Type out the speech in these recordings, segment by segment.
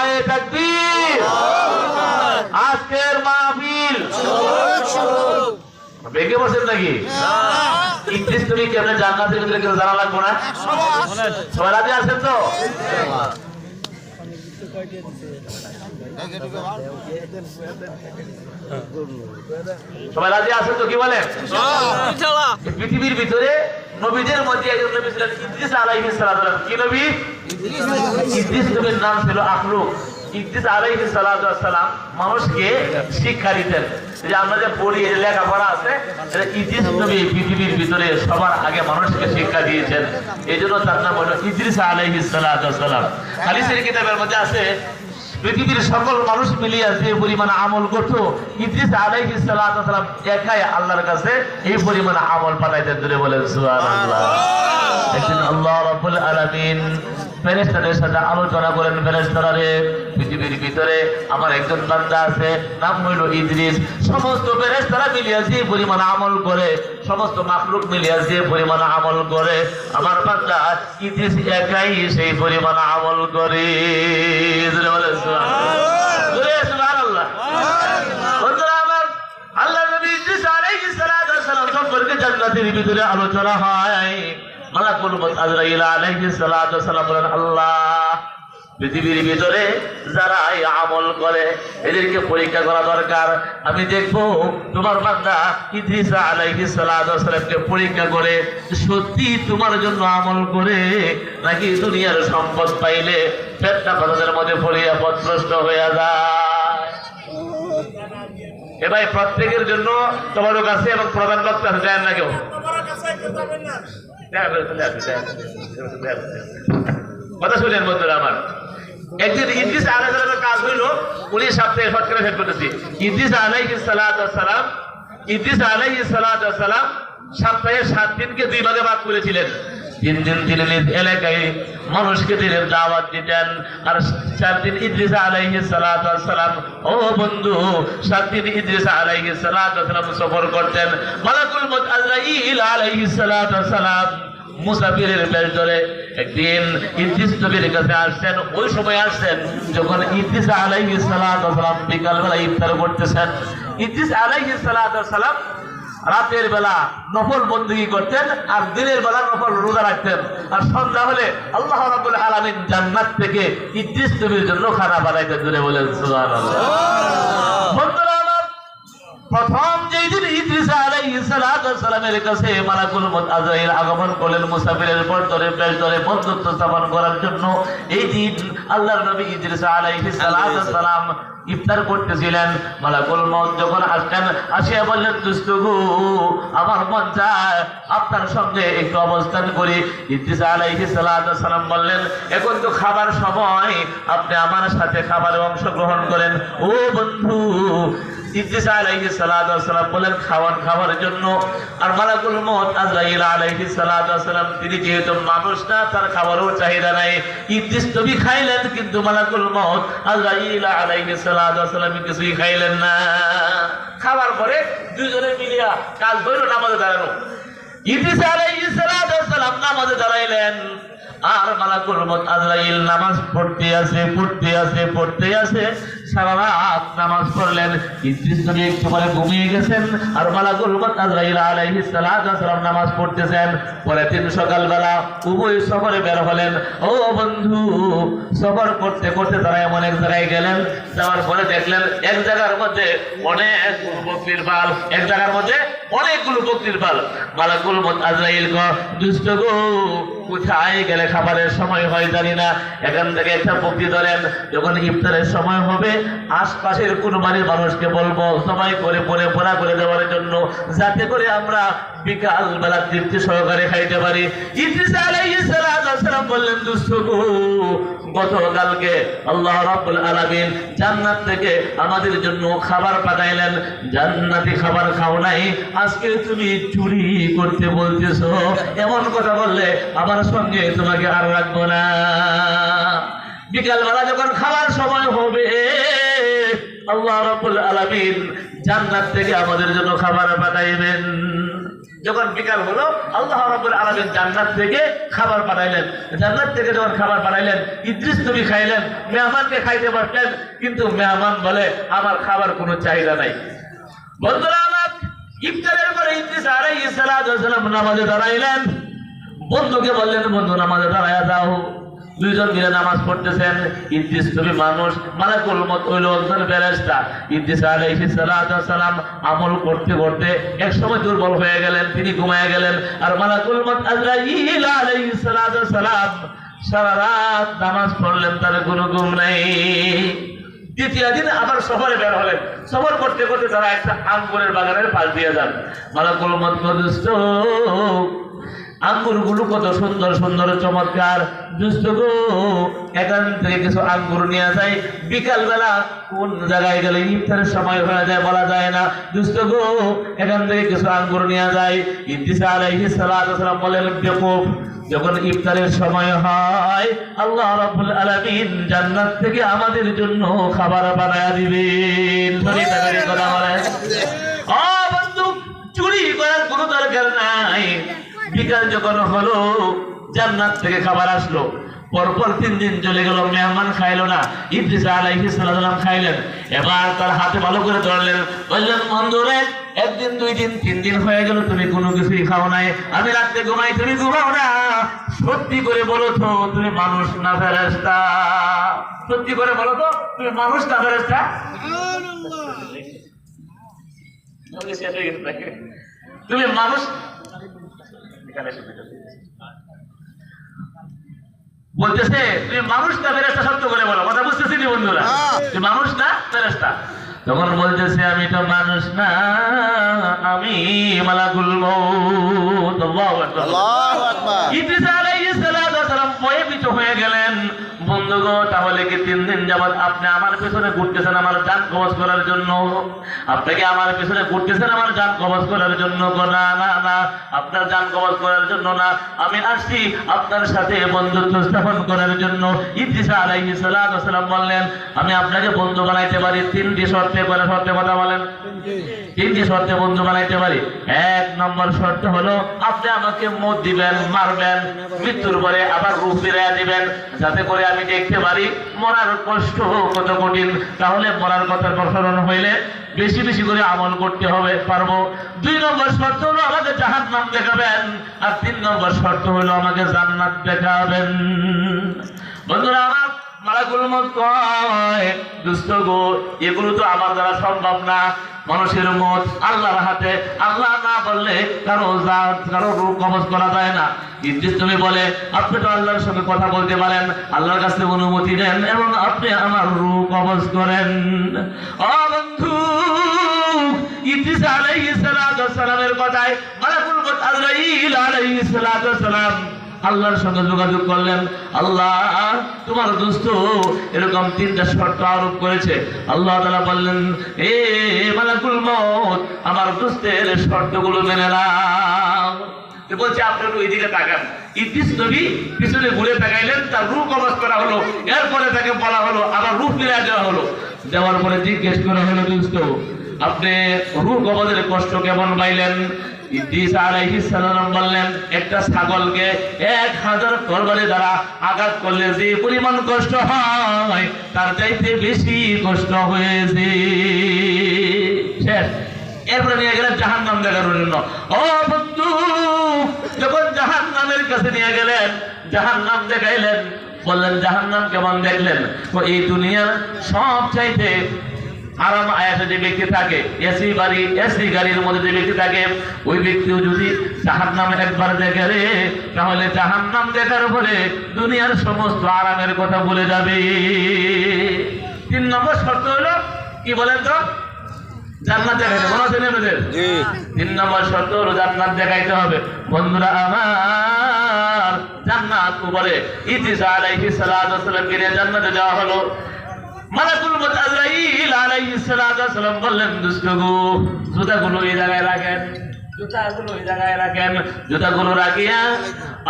নারায়ে তাকবীর। আজকের মাহফিল বেগে বসেন নাকি? ইদ্রিস নবী কেমনে জান্নাতের ভিতরে কেউ জানা লাগবে না? সবাই রাজি আছেন তো? সবাই রাজি আছেন তো? কি বলেন? পৃথিবীর ভিতরে নবীদের মধ্যে একজন নবী ছিলেন ইদ্রিস আলাইহিস সালাম। কি নবী? ইদ্রিস নবীর নাম ছিল আখলুক। ইদ্রিস আলাইহিস সালাম মানুষকে শিক্ষা দিতেন। যে আমরা যে পড়ি লেখাপড়া আছে, ইদ্রিস নবী পৃথিবীর ভিতরে সবার আগে মানুষকে শিক্ষা দিয়েছেন। এই জন্য তার নাম হলো ইদ্রিস আলাইহিস সালাম। হাদিসের কিতাবের মধ্যে আছে পৃথিবীর সকল মানুষ মিলিয়ে যে পরিমাণ আমল করতো, ইদ্রিস আলাইহিস সালাম একাই আল্লাহর কাছে এই পরিমাণ আমল পাঠাইতেন। ধরে বলেন সুবহানাল্লাহ। একদিন আল্লাহ রাব্বুল আলামিন ফেরেশতাদের সাথে আলোচনা করেন, ফেরেশতারা রে, পৃথিবীর ভিতরে আমার একজন বান্দা আছে, নাম হইল ইদ্রিস। সমস্ত ফেরেশতারা মিলিয়ে যে পরিমাণ আমল করে, সমস্ত মাখলুক মিলিয়ে যে পরিমাণ আমল করে, আমার বান্দা ইদ্রিস একাই সেই পরিমাণ আমল করে। সুবহানাল্লাহ। বন্ধুরা আমার, আল্লাহ নবী ইদ্রিস আলাইহিস সালাম সম্পর্কে জান্নাতের ভিতরে আলোচনা হয়। মালাকুল মউত আজরাইল আলাইহিস সালাম বলেন, আল্লাহ পৃথিবীর ভিতরে যারা এই আমল করে এদেরকে পরীক্ষা করা দরকার। আমি দেখবো তোমার বান্দা ইদ্রিস আলাইহিস সালামকে পরীক্ষা করে সত্যি তোমার জন্য আমল করে, নাকি দুনিয়ার সম্পদ পাইলে ফেতনা ফাসাদের মধ্যে পড়িয়া পথভ্রষ্ট হয়ে যায়। এ ভাই, প্রত্যেকের জন্য তোমার কাছে এবং প্রধান বক্তা যায় না কেউ? কথা শুনেন বন্ধুরা আমার। একদিন ইদ্রিস আলাইহিস সালামের কাজ হইল, উনি সপ্তাহে সৎকারে শেষ করতেছি। ইদ্রিস আলাইহিস সালাম সপ্তাহে 7 দিনকে 2 ভাগে ভাগ করেছিলেন। 3 দিন তিনি নিজ এলাকায় মানুষকে দিনের দাওয়াত দিতেন, আর 4 দিন ইদ্রিস আলাইহিস সালাম, ও বন্ধু, 7 দিন ইদ্রিস আলাইহিস সালাম সফর করতেন। মালাকুল মউত আজরাইল আলাইহিস সালাম মুসাফিরের বেশ ধরে একদিন ইদ্রিস নবীর কাছে আসছেন। ওই সময় আসছেন যখন ইদ্রিস আলাইহিস সালাম বিকালবেলা ইফতার করতেছেন। ইদ্রিস আলাইহিস সালাম রাতের বেলা নফল বন্দেগী করতেন, আর দিনের বেলা নফল রোজা রাখতেন। আর সন্ধ্যা হলে আল্লাহ রাব্বুল আলামিন জান্নাত থেকে ইদ্রিস নবীর জন্য খানা বানাইতেন। ধরে বলেন সুবহানাল্লাহ। বন্ধুরা আমার, প্রথম যেই দিন ইদ্রিস আলাইহিস সালামের কাছে মালাকুল মউত আজরাইল আগমন করলেন মুসাফিরের পর ধরে বেশ ধরে বন্ধুত্ব স্থাপন করার জন্য, এই দিন আল্লাহর নবী ইদ্রিস আলাইহিস সালাম ইফতার করতেছিলেন। মালাকুল মউত যখন আসলেন, আসিয়া বললেন, দোস্ত গো, আমার মন চায় আপনার সঙ্গে একটু অবস্থান করি। ইদ্রিস আলাইহিস সালাম বললেন, এখন তো খাবার সময়, আপনি আমার সাথে খাবারে অংশগ্রহণ করেন। ও বন্ধু, ইদ্রিস আলাইহিস সালাম বলেন খাওয়ার জন্য। আর মালাকুল মউত আজরাইল আলাইহিস সালাম তিনি যেহেতু মানুষ না, তার খাবারও চাহিদা নাই। ইদ্রিস নবী খাইলেন, কিন্তু মালাকুল মউত আজরাইল আলাইহিস সালাম কিছুই খাইলেন না। খাবার পরে দুজনে মিলিয়া কাজ হইল নামাজে দাঁড়ানো। ইদ্রিস আলাইহিস সালাম নামাজে দাঁড়াইলেন, আর মালাকুল মউত আজরাইল নামাজ পড়তে আছে। সারা রাত নামাজ পড়লেন। ইদ্রিস নবী একটু পরে ঘুমিয়ে গেছেন, আর মালাকুল মউত আজরাইল আলাইহিস সালাম নামাজ পড়তেছেন। পরের দিন সকালবেলা উভয় সফরে বের হলেন। ও বন্ধু, সফর করতে করতে তারা এমন এক জায়গায় গেলেন, যাওয়ার পরে দেখলেন এক জায়গার মধ্যে অনেকগুলো বকরির পাল, এক জায়গার মধ্যে অনেকগুলো বকরির পাল। মালাকুল মউত আজরাইল কয়, দুষ্ট গো, কোথায় গেলে খাবারের সময় হয় জানি না, এখান থেকে একটা বকরি ধরেন, যখন ইফতারের সময় হবে আশপাশের কোন বাড়ির মানুষকে বলবো সবাই করে পরে পোড়া করে দেওয়ার জন্য, যাতে করে আমরা বিকাল বেলা তৃপ্তি সহকারে খাইতে পারি। ইদ্রিস আলাইহিস সালাম বললেন, দুষ্ট গো, গতকালকে আল্লাহ রাব্বুল আলামিন জান্নাত থেকে আমাদের জন্য খাবার পাঠাইলেন, জান্নাতি খাবার খাও নাই, আজকে তুমি চুরি করতে বলতেছো। এমন কথা বললে আমার সঙ্গে তোমাকে আর রাখবো না। বিকালবেলা যখন খাবার সময় হবে আল্লাহ রাব্বুল আলামিন জান্নাত থেকে আমাদের জন্য খাবার পাঠাইবেন। যখন বিকাল হলো আল্লাহ রাব্বুল আলামিন জান্নাত থেকে খাবার পাঠাইলেন। জান্নাত থেকে যখন খাবার পাঠাইলেন, ইদ্রিস নবী খাইলেন, মেহমানকে খাইতে বসলেন, কিন্তু মেহমান বলে আমার খাবার কোনো চাহিদা নাই। বন্ধুরা আমার, ইফতারের পরে ইদ্রিস আলাইহিস সালাম নামাজে দাঁড়াইলেন। বন্ধুকে বললেন, বন্ধু নামাজে দাঁড়ায়া যাও। দুইজন মিলে নামাজ পড়তেছেন। ইদ্রিস নবী মানুষ, মালাকুল মউত হইল একজন ফেরেশতা। ইদ্রিস আলাইহিস সালাম আমল করতে করতে এক সময় দুর্বল হয়ে গেলেন, তিনি ঘুমায় গেলেন। আর মালাকুল মউত আজরাইল আলাইহিস সালাম সারা রাত নামাজ পড়লেন, তার কোনো ঘুম নাই। দ্বিতীয় দিন আবার সফরে বের হলেন। সফর করতে করতে তারা একটা আঙ্গুরের বাগানের পাশ দিয়ে যান। মালাকুল মউত দুষ্ট, আঙ্গুর গুলো কত সুন্দর সুন্দর চমৎকার, দুষ্ট গো এখান থেকে কিছু আঙ্গুর নিয়ে যায়। বিকাল বেলা কোন জায়গায় গেলে ইফতারের সময় হয়ে যায় বলা যায় না। দুষ্ট গো এখান থেকে কিছু আঙ্গুর নিয়ে যায়। ইদ্রিস আলাইহিস সালাম বলেন, বেকুব, যখন ইফতারের সময় হয় আল্লাহ রাব্বুল আলামিন জান্নাত থেকে আমাদের জন্য খাবার বানায়া দিবেন। কথা বলেন, ও বন্ধু, চুরি করার কোনো দরকার নাই। বিকাল যখন হলো, জান্নাত থেকে খাবার আসলো। পরপর 3 দিন চলে গেল, মেহমান খাইলো না। ইদ্রিস আলাইহিস সালাম খাইলেন। এবার তার হাতে ভালো করে ধরলেন, বললেন, বন্ধুরে, 1 দিন 2 দিন 3 দিন হয়ে গেল তুমি কোনো কিছুই খাও নাই, আমি রাতে ঘুমাই, তুমি ঘুমাও না। সত্যি করে বলো তো, তুমি মানুষ না ফেরেশতা? সত্যি করে বলো তো, তুমি মানুষ না ফেরেশতা? তুমি মানুষ বলতেছে, তুমি মানুষ না ফেরেশতা? সত্য করে বলো। কথা বুঝতেছি নি বন্ধুরা? তুমি মানুষ না ফেরেশতা? তখন বলতেছে, আমি তো মানুষ না, আমি মালাকুল মউত। আল্লাহু আকবার। ইদ্রিস আলাইহিস সালাম ভয়ভীত হয়ে গেলেন। বন্ধুগো, তাহলে কি 3 দিন যাবত আপনি আমার পেছনে ঘুরতেছেন আমার জান কবজ করার জন্য? আপনাকে আমার পেছনে ঘুরতেছেন আমার জান কবজ করার জন্য? না না না, আপনার জান কবজ করার জন্য না, আমি আসছি আপনার সাথে বন্ধুত্ব স্থাপন করার জন্য। ইদ্রিস আলাইহিস সালাম বললেন, আমি আপনাকে বন্ধু বানাইতে পারি 3টি শর্তে। শর্তে কথা বলেন, 3টি শর্তে বন্ধু বানাইতে পারি। 1 নম্বর শর্ত হলো, আপনি আমাকে মত দিবেন, মারবেন, মৃত্যুর পরে আবার রূহ ফিরিয়ে দিবেন, যাতে করে আমি দেখতে পারি মরার কষ্ট কত কঠিন। তাহলে মরার কথার প্রসারণ হইলে বেশি বেশি করে আমল করতে হবে, পারবো। 2 নম্বর শর্ত হলো আমাকে জাহান্নাম দেখাবেন। আর 3 নম্বর শর্ত হলো আমাকে জান্নাত দেখাবেন। বন্ধুরা আমার, মালাকুল মউত কয়, দুষ্ট গো, এগুলো তো আমার দ্বারা সম্ভব না। মানুষের মত আল্লাহর হাতে, আল্লাহ না বললে কারো রূহ কবজ করা যায় না। ইদ্রিস তুমি বলে, আপনি তো আল্লাহর সঙ্গে কথা বলতে পারেন, আল্লাহর কাছে অনুমতি নেন এবং আপনি আমার রূহ কবজ করেন। ও বন্ধু, ইদ্রিস আলাইহিস সালামের কথায় মালাকুল মউত আজরাইল আলাইহিস সালাম আল্লাহর সঙ্গে যোগাযোগ করলেন। আল্লাহ, তোমার দোস্ত এরকম 3টা শর্ত আরোপ করেছে। আল্লাহ তাআলা বললেন, এ মালাকুল মউত, আমার দোস্তের শর্তগুলো মেনে নাও। বলছে, আপনি ওই দিকে তাকান। ইদ্রিস নবী পিছনে ঘুরে তাকাইলেন, তার রূহ কবজ করা হলো। এরপরে তাকে বলা হলো, আবার রূহ ফিরিয়ে দেওয়া হলো। দেওয়ার পরে জিজ্ঞেস করা হলো, দোস্ত, আপনি রূহ কবজের কষ্ট কেমন পাইলেন? ইদ্রিস আলাইহিস সালাম বললেন, একটা ছাগলকে 1000 তরবারি দ্বারা আঘাত করলে যে পরিমাণ কষ্ট হয়, তার চাইতে বেশি কষ্ট হয়েছে। শেষ। এরপরে নিয়ে গেলেন জাহান্নাম দেখার জন্য। ও বন্ধু, যখন জাহান্নামের কাছে নিয়ে গেলেন, জাহান্নাম দেখাইলেন, বললেন, জাহান্নাম কেমন দেখলেন? এই দুনিয়ার সব চাইতে আরাম আয়াসে যে ব্যক্তি থাকে, এসি বাড়ি, এসি গাড়ির মধ্যে যে ব্যক্তি থাকে, ওই ব্যক্তিও যদি জাহান্নাম একবার দেখে রে, তাহলে জাহান্নাম দেখার পরে দুনিয়ার সমস্ত আরামের কথা ভুলে যাবে। 3 নম্বর শর্ত হলো কি বলেন তো? জান্নাত দেখাইতে। মনে আছে আপনাদের? 3 নম্বর শর্ত হলো জান্নাত দেখাইতে হবে। বন্ধুরা আমার, জান্নাত উপরে ইদ্রিস আলাইহিস সালামকে জান্নাতে যাওয়া হলো। মালাকুল মউত আজরাইল আলাইহিস সালাম বললেন, দোস্ত গো, জুতাগুলো এই জায়গায় রাখেন, জুতাগুলো এই জায়গায় রাখেন। জুতাগুলো রাখিয়া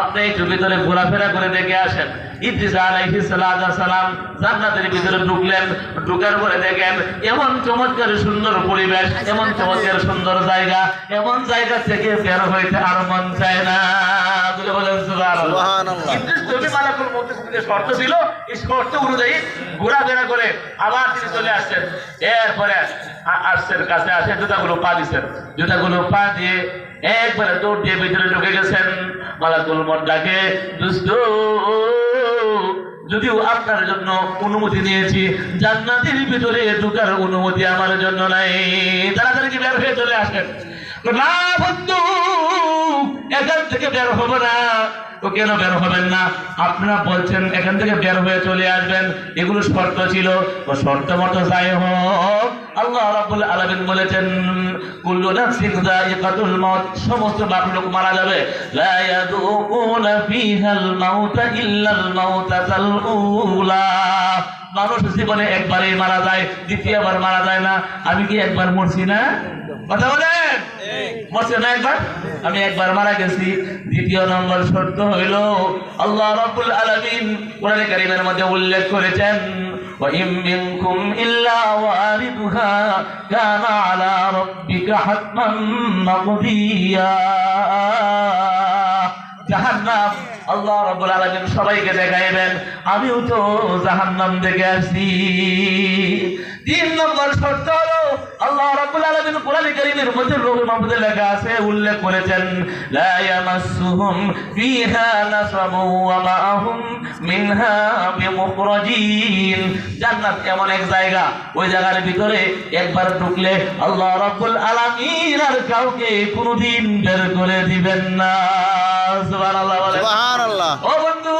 আপনি একটু ভিতরে ঘোরাফেরা করে দেখে আসেন। ইদ্রিস আলাইহিস সালাম জান্নাতের ভিতরে ঢুকলেন। ঢুকার পরে দেখেন এমন চমৎকার সুন্দর পরিবেশ, এমন চমৎকার সুন্দর জায়গা, এমন জায়গা থেকে বের হইতে আর মন চায় না। বলেন সুবহানাল্লাহ। ইদ্রিস নবী মালাকুল মউতের সাথে শর্ত ছিল, এই শর্ত অনুযায়ী ঘোরাফেরা করে আবার তিনি চলে আসছেন। এরপরে আসছেন, কাছে আসে জুতাগুলো পা দিচ্ছেন, জুতাগুলো পা দিয়ে একবারে দৌড় দিয়ে ভিতরে ঢুকে গেছেন। মালাকুল মউত ডাকে, দুষ্ট, যদিও আপনার জন্য অনুমতি নিয়েছি, জান্নাতের ভিতরে ঢোকার অনুমতি আমার জন্য নাই, তাড়াতাড়ি কি বের হয়ে চলে আসেন। না বন্ধু, এখান থেকে বের হবো না। তো কেন বের হবেন না? আপনারা বলছেন এখান থেকে বের হয়ে চলে আসবেন, এগুলো শর্ত ছিল। তো শর্ত মতো যাই হোক, আল্লাহ রাব্বুল আলামিন বলেছেন কুল্লু নাফসিন যায়িকাতুল মাউত, সমস্ত মাখলুক মারা যাবে। লা ইয়াযুকুনা ফিহাল মাউতা ইল্লাল মাউতাতাল উলা। মানুষ জীবনে একবারই মারা যায়, দ্বিতীয়বার মারা যায় না। আমি কি একবার মরছি না? কথা বলেন, মরছে না একবার? আমি একবার মারা গেছি। দ্বিতীয় নম্বর শর্ত হইল, আল্লাহ রাব্বুল আলামিন কোরআনে কারীমের মধ্যে উল্লেখ করেছেন ওয়া ইম মিনকুম ইল্লা ওয়ারিদুহা কানা আলা রাব্বিকা হাতমান মাকদিয়া। জাহান্নাম আল্লাহ রাব্বুল আলামিন সবাইকে দেখাইবেন, আমিও তো জাহান্নাম দেখে আসছি। 3 নম্বর শর্ত হলো, আল্লাহ রাব্বুল আলামিন কোরআনে কারীমের মধ্যে লৌহে মাহফুজে লেখা আছে, উল্লেখ করেছেন লা ইয়ামাসসুহুম ফিহা নাসাবু ওয়া মা'হুম মিনহা বিমুখরাজিন। জান্নাত এমন এক জায়গা, ওই জায়গার ভিতরে একবার ঢুকলে আল্লাহ রাব্বুল আলামিন আর কাউকে কোনোদিন বের করে দিবেন না। সুবহানাল্লাহ, সুবহানাল্লাহ। ও বন্ধু,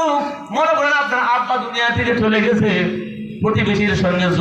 মনে করেন আপনার আব্বা দুনিয়া থেকে চলে গেছে, প্রতিবেশীর সঙ্গে